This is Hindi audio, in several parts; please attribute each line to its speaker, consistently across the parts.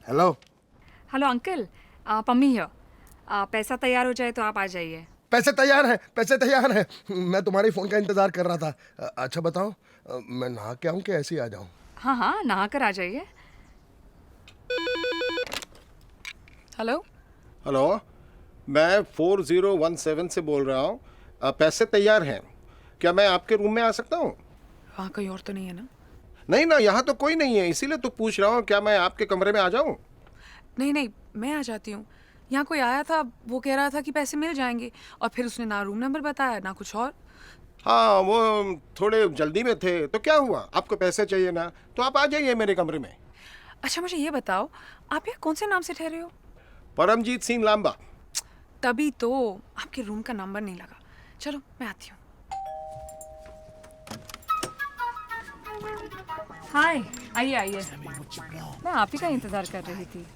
Speaker 1: Hello.
Speaker 2: Hello uncle, Pammi here. पैसा तैयार हो जाए तो आप आ जाइए।
Speaker 1: पैसे तैयार हैं, पैसे तैयार हैं। मैं तुम्हारे फोन का इंतजार कर रहा था। अच्छा बताओ, मैं नहा के आऊं कि ऐसे ही आ जाऊं?
Speaker 2: हाँ हाँ, नहा कर आ जाइए। हेलो।
Speaker 3: हेलो, मैं 4017 से बोल रहा हूँ। पैसे तैयार हैं, क्या मैं आपके रूम में आ सकता हूँ?
Speaker 2: वहाँ कोई और तो नहीं है ना?
Speaker 3: नहीं ना, यहाँ तो कोई नहीं है, इसीलिए तो पूछ रहा हूँ, क्या मैं आपके कमरे में आ जाऊँ?
Speaker 2: नहीं नहीं, मैं आ जाती हूँ। यहाँ कोई आया था, वो कह रहा था कि पैसे मिल जाएंगे, और फिर उसने ना रूम नंबर बताया ना कुछ और।
Speaker 3: हाँ, वो थोड़े जल्दी में थे, तो क्या हुआ? आपको पैसे चाहिए ना, तो आप आ जाइए मेरे कमरे में।
Speaker 2: अच्छा मुझे ये बताओ, आप यहाँ कौन से नाम से ठहरे हो?
Speaker 3: परमजीत सिंह लांबा।
Speaker 2: तभी तो आपके रूम का नंबर नहीं लगा। चलो मैं आती हूँ। हाय, आइए आइए। मैं आप ही का इंतजार कर रही थी।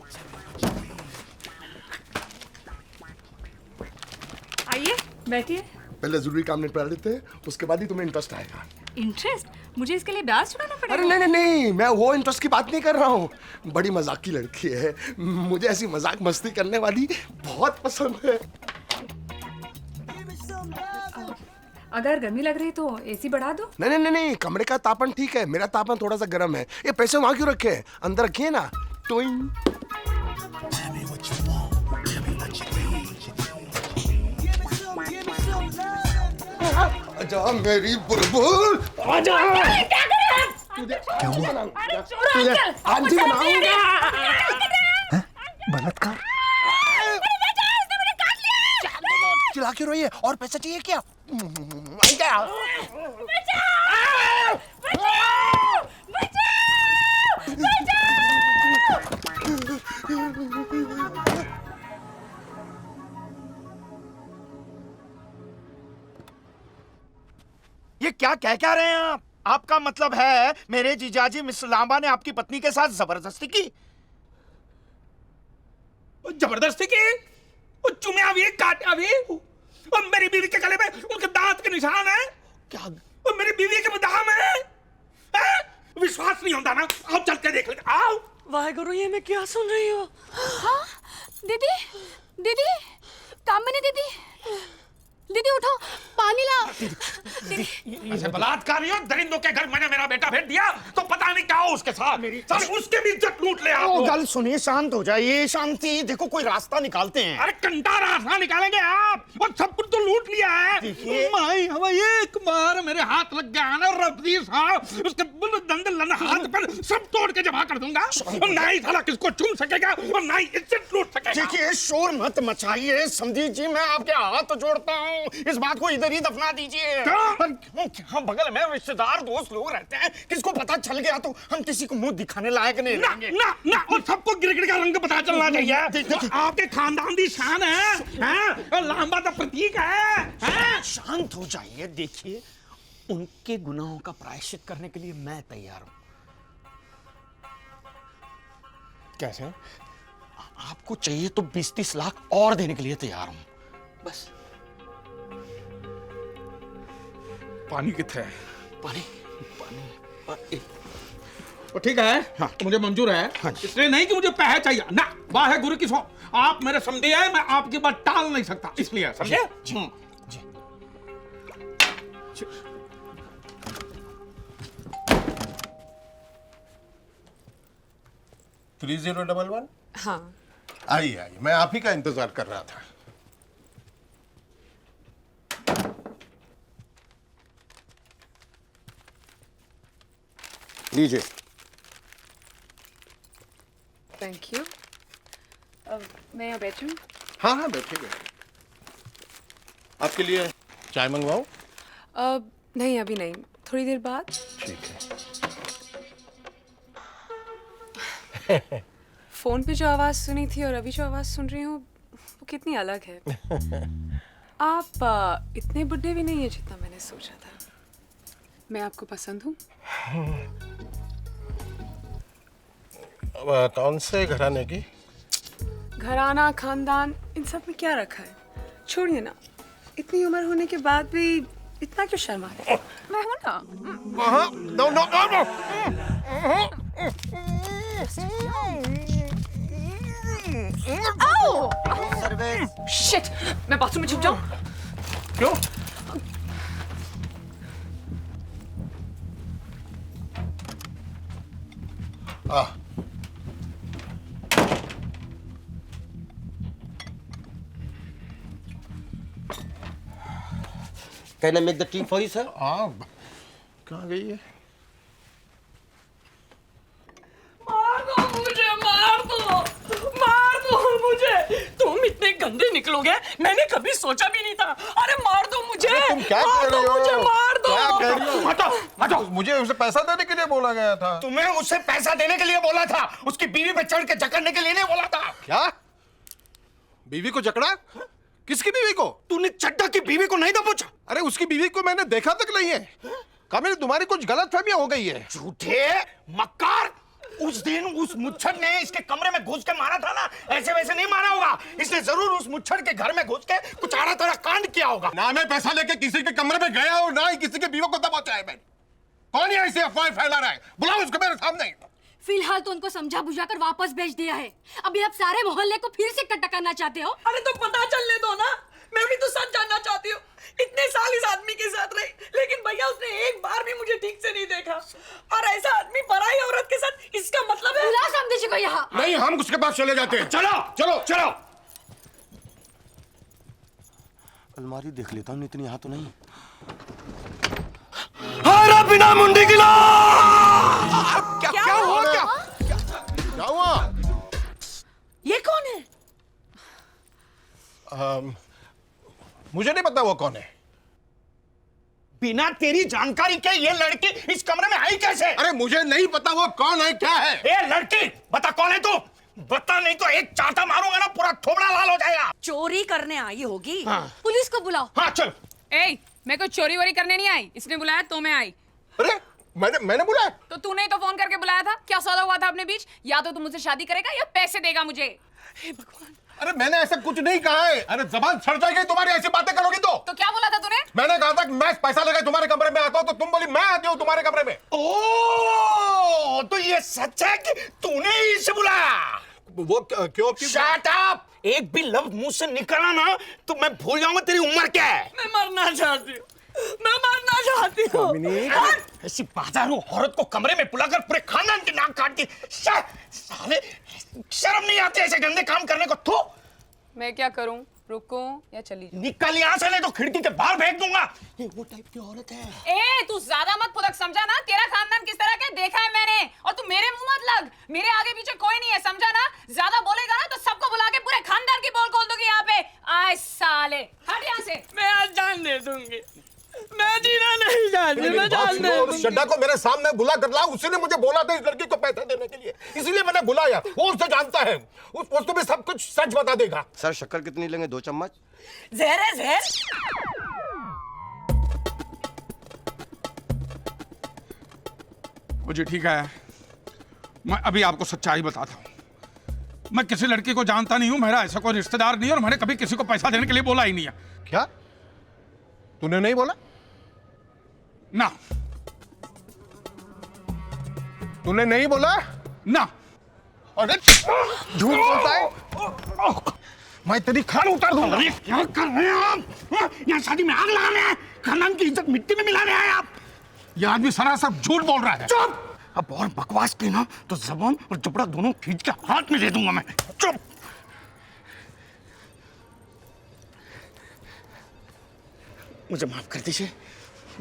Speaker 2: आइए बैठिए।
Speaker 1: पहले जरूरी काम निपटा लेते हैं, उसके बाद ही तुम्हें इंटरेस्ट आएगा।
Speaker 2: इंटरेस्ट? मुझे इसके लिए ब्याज चुकाना पड़ेगा?
Speaker 1: अरे नहीं नहीं नहीं, मैं वो इंटरेस्ट की बात नहीं कर रहा हूँ। बड़ी मजाक की लड़की है, मुझे ऐसी मजाक मस्ती करने वाली बहुत पसंद है।
Speaker 2: अगर गर्मी लग रही तो एसी बढ़ा दो।
Speaker 1: नहीं नहीं नहीं नहीं, कमरे का तापमान ठीक है, मेरा तापमान थोड़ा सा गर्म है। ये पैसे वहां क्यों रखे हैं? अंदर रखिए ना। टोइंग। आजा मेरी बुलबुल, आजा। क्या हुआ? तुझे आंटी बनाऊंगा।
Speaker 4: बलात्कार?
Speaker 1: चिल्ला क्यों रही है? और पैसा चाहिए क्या?
Speaker 4: ये क्या कह रहे हैं आप? आपका मतलब है मेरे जीजाजी मिस्टर लांबा ने आपकी पत्नी के साथ जबरदस्ती की?
Speaker 5: जबरदस्ती की? वो चुम्या भी, काटा भी, और मेरी बीवी के गले में उनके दांत के निशान है।
Speaker 4: क्या?
Speaker 5: और मेरी बीवी के दाम है? हैं? विश्वास नहीं होता ना? आओ चल के देख लेते। आओ।
Speaker 6: वाहेगुरु, ये मैं क्या सुन रही हूँ?
Speaker 7: हाँ दीदी, दीदी कामिनी दीदी, दीदी उठो, पानी ला।
Speaker 5: ऐसे बलात्कारियों दरिंदों के घर मैंने मेरा बेटा भेज दिया तो पता नहीं क्या हो उसके साथ। साले उसके भी इज्जत लूट ले आप।
Speaker 4: गल सुनिए, शांत हो जाइए। शांति, देखो कोई रास्ता निकालते हैं।
Speaker 5: अरे कंटा रास्ता निकालेंगे आप, और सब कुछ तो लूट लिया है।
Speaker 4: देखिए।
Speaker 5: माई हवा एक बार मेरे हाथ लग गया ना रब्बी साहब, उसके दंदल हाथ पर सब तोड़ के जमा कर दूंगा। और ना ही साला किसको चूम सकेगा और ना ही इज्जत लूट सकेगा।
Speaker 4: देखिए, शोर मत मचाइए। समझी जी, मैं आपके हाथ जोड़ता हूँ, इस बात को इधर ही दफना दीजिए। क्या बगल में रिश्तेदार दोस्त लोग रहते हैं, किसको पता चल गया तो हम किसी को मुंह दिखाने लायक नहीं
Speaker 5: ना
Speaker 4: रहेंगे।
Speaker 5: ना ना, और सबको गिरगिट का रंग पता चलना चाहिए।
Speaker 4: देखिए।
Speaker 5: आपके खानदान की शान है, हैं? और लांबा तो प्रतीक है, हैं?
Speaker 4: शांत हो जाइए। देखिए, उनके गुनाहों का प्रायश्चित करने के लिए मैं तैयार हूं।
Speaker 5: कैसे?
Speaker 4: आपको चाहिए तो 20-30 लाख और देने के लिए तैयार हूं। बस।
Speaker 5: पानी कितने है?
Speaker 4: पानी पानी
Speaker 5: वो ठीक है, हाँ। तो मुझे मंजूर है। हाँ। इसलिए नहीं कि मुझे पैसे चाहिए ना, वाहे गुरु की सौ। आप मेरे समझे हैं, मैं आपकी बात टाल नहीं सकता, इसलिए समझे?
Speaker 4: जी।
Speaker 3: 3011?
Speaker 2: हाँ।
Speaker 3: आइए आइए, मैं आप ही का इंतजार कर रहा था। लीजिए।
Speaker 2: Thank you. मैं यहाँ बैठूँ?
Speaker 3: हाँ हाँ, बैठिए। आपके लिए चाय मंगवाऊं?
Speaker 2: नहीं अभी नहीं, थोड़ी देर बाद।
Speaker 3: ठीक है।
Speaker 2: फोन पे जो आवाज सुनी थी और अभी जो आवाज सुन रही हूँ वो कितनी अलग है। आप इतने बुढ़े भी नहीं है जितना मैंने सोचा था। मैं आपको पसंद हूँ?
Speaker 3: कौन से घराने की?
Speaker 2: घराना, खानदान, इन सब में क्या रखा है? छोड़िए ना, इतनी उम्र होने के बाद भी इतना क्यों शर्मा रहे? मैं हूं ना।
Speaker 3: No no no no.
Speaker 6: Shit, मैं बाथरूम में छुप जाऊं?
Speaker 3: क्यों?
Speaker 8: Can I make the tea for you, sir?
Speaker 3: कहाँ गई है?
Speaker 6: मार दो मुझे, मार दो मुझे। तुम इतने गंदे निकलोगे, मैंने कभी सोचा भी नहीं था। अरे मार दो मुझे।
Speaker 3: तुम क्या कर रही हो?
Speaker 6: मुझे मार दो।
Speaker 3: क्या कर रही हो? हटो। मुझे उसे पैसा देने के लिए बोला गया था।
Speaker 4: तुम्हें उससे पैसा देने के लिए बोला था, उसकी बीवी पे चढ़ के जकड़ने के लिए नहीं बोला था।
Speaker 3: क्या? बीवी को जकड़ा? किसकी बीवी को?
Speaker 4: तूने चड्डा की बीवी को नहीं दबोचा?
Speaker 3: अरे उसकी बीवी को मैंने देखा तक नहीं है। कभी तुम्हारी कुछ गलतफहमियां हो गई है।
Speaker 4: झूठे मक्कार। उस दिन उस मुच्छर ने इसके कमरे में घुस के मारा था ना, ऐसे वैसे नहीं मारा होगा। इसने जरूर उस मुच्छर के घर में घुस के कुछ आड़ा तड़ा कांड किया होगा।
Speaker 3: ना मैं पैसा लेके किसी के कमरे में गया और ना ही किसी के बीवी को दबोचा है मैंने। कौन है ऐसे अफवाह फैला रहा है? बुलाओ उसको मेरे सामने।
Speaker 7: फिलहाल तो उनको समझा बुझाकर वापस भेज दिया है। अभी आप सारे मोहल्ले को फिर से इकट्ठा करना चाहते हो?
Speaker 6: अरे तो पता चलने दो ना, मैं भी तो सच जानना चाहती हूँ। इतने साल इस आदमी के साथ रही, लेकिन भैया उसने एक बार भी मुझे ठीक से नहीं देखा। और ऐसा आदमी पराई औरत के साथ, इसका मतलब है?
Speaker 7: बुला समझे को यहाँ।
Speaker 3: नहीं, हम उसके पास चले जाते हैं।
Speaker 4: चलो चलो चलो।
Speaker 8: अलमारी देख लेता हूँ, इतनी यहाँ तो नहीं।
Speaker 1: अरे बिना मुंडी गिला।
Speaker 3: क्या हुआ? क्या हुआ?
Speaker 6: ये कौन है?
Speaker 3: मुझे नहीं पता वो कौन है।
Speaker 4: बिना तेरी जानकारी के ये लड़की इस कमरे में आई कैसे?
Speaker 3: अरे मुझे नहीं पता वो कौन है, क्या है।
Speaker 4: ए लड़की, बता कौन है तू? बता, नहीं तो एक चाटा मारूंगा ना, पूरा थोबड़ा लाल हो जाएगा।
Speaker 6: चोरी करने आई होगी।
Speaker 7: पुलिस को बुलाओ।
Speaker 4: हाँ चल।
Speaker 2: ए, मैं कोई चोरी वोरी करने नहीं आई। इसने बुलाया तो मैं आई।
Speaker 3: अरे मैंने बुलाया?
Speaker 2: तो तूने ही तो फोन करके बुलाया था। क्या सौदा हुआ था अपने बीच? या तो तू मुझसे शादी करेगा या पैसे देगा मुझे। हे भगवान।
Speaker 3: अरे मैंने ऐसा कुछ नहीं कहा है। अरे जबान छड़ जाएगी तुम्हारी, ऐसी बातें करोगी तो
Speaker 2: क्या बोला था तूने?
Speaker 3: मैंने कहा था कि मैं पैसा लेकर तुम्हारे कमरे में आता हूं, तो तुम बोली मैं आती हूं तुम्हारे कमरे में।
Speaker 4: ओ, तो ये सच है कि तूने ही इसे बुलाया?
Speaker 3: वो क्यों?
Speaker 4: Shut up. एक भी लफ्ज मुंह से निकला ना तो मैं भूल जाऊंगा तेरी उम्र क्या है।
Speaker 6: मैं मरना चाहती हूँ, मैं मरना चाहती हूँ।
Speaker 4: ऐसी बाजारू औरत को कमरे में बुलाकर पूरे खानदान की नाक काट दी। साले शर्म नहीं आती ऐसे गंदे काम करने को? तो
Speaker 2: मैं क्या करूं? रुकूं या चली जाऊं?
Speaker 4: निकल यहाँ से, नहीं तो खिड़की के बाहर फेंक दूंगा। ये वो टाइप की औरत है।
Speaker 2: ए, तू ज्यादा मत फुदक, समझा ना? तेरा खानदान किस तरह का देखा है मैंने। और तू मेरे मुंह मत लग। मेरे आगे पीछे कोई नहीं है, समझा ना? ज्यादा बोलेगा ना तो सबको बुला के पूरे खानदान की पोल खोल दूंगी यहाँ पे। आए साले, हट यहाँ से।
Speaker 6: मैं आज जान दे दूंगी। मैं जीना नहीं चाहती, मैं जान दे दूंगी।
Speaker 3: चड्डा को मेरे सामने बुला कर ला। उसी ने मुझे बोला था इस लड़की को पैसे देने के लिए, इसलिए मैंने बुलाया। वो उसे जानता है, उसको भी सब कुछ सच बता देगा।
Speaker 8: सर शक्कर कितनी लेंगे? 2 चम्मच?
Speaker 6: जहर है जहर।
Speaker 5: मुझे ठीक है, मैं अभी आपको सच्चाई बताता हूँ। मैं किसी लड़की को जानता नहीं हूँ, मेरा ऐसा कोई रिश्तेदार नहीं है, और मैंने कभी किसी को पैसा देने के लिए बोला ही नहीं है।
Speaker 3: क्या तूने नहीं बोला?
Speaker 5: ना।
Speaker 3: तूने नहीं बोला
Speaker 5: ना।
Speaker 3: अरे झूठ बोलता है। मैं तेरी खाल उतार दूंगा।
Speaker 4: अरे क्या कर रहे हैं आप? यहाँ शादी में आग लगाने हैं, खानदान की इज्जत मिट्टी में मिलाने आए आप।
Speaker 5: यह आदमी सरासर झूठ बोल रहा है।
Speaker 4: चुप। अब और बकवास की ना तो जबान और जबड़ा दोनों खींच के हाथ में दे दूंगा मैं। चुप। मुझे माफ कर दीजिए,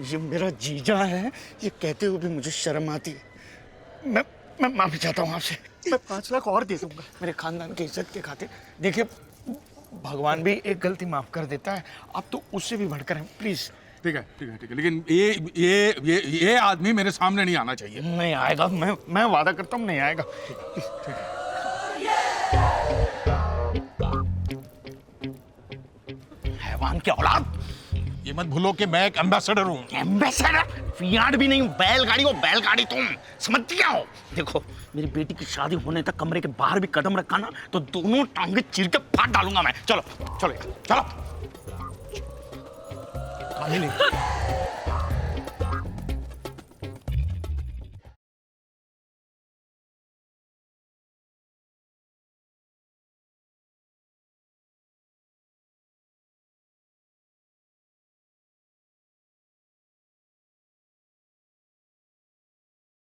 Speaker 4: ये मेरा जीजा है। ये कहते हुए भी मुझे शर्म आती है। मैं माफी चाहता हूँ आपसे। मैं 5 लाख और दे दूंगा मेरे खानदान की इज्जत के खातिर। देखिए, भगवान भी एक गलती माफ कर देता है, आप तो उससे भी बढ़कर हैं। प्लीज।
Speaker 5: ठीक है, ठीक है, ठीक है, लेकिन ये आदमी मेरे सामने नहीं आना चाहिए।
Speaker 4: नहीं आएगा, मैं वादा करता हूँ नहीं आएगा। हैवान की औलाद।
Speaker 3: ये मत भूलो कि मैं एक एम्बेसडर हूँ।
Speaker 4: एम्बेसडर? फियाट भी नहीं, बैलगाड़ी हो बैलगाड़ी। तुम समझ क्या हो? देखो, मेरी बेटी की शादी होने तक कमरे के बाहर भी कदम रखा ना तो दोनों टांगे चीर के फाड़ डालूंगा मैं। चलो चलो चलो।
Speaker 3: कामिनी,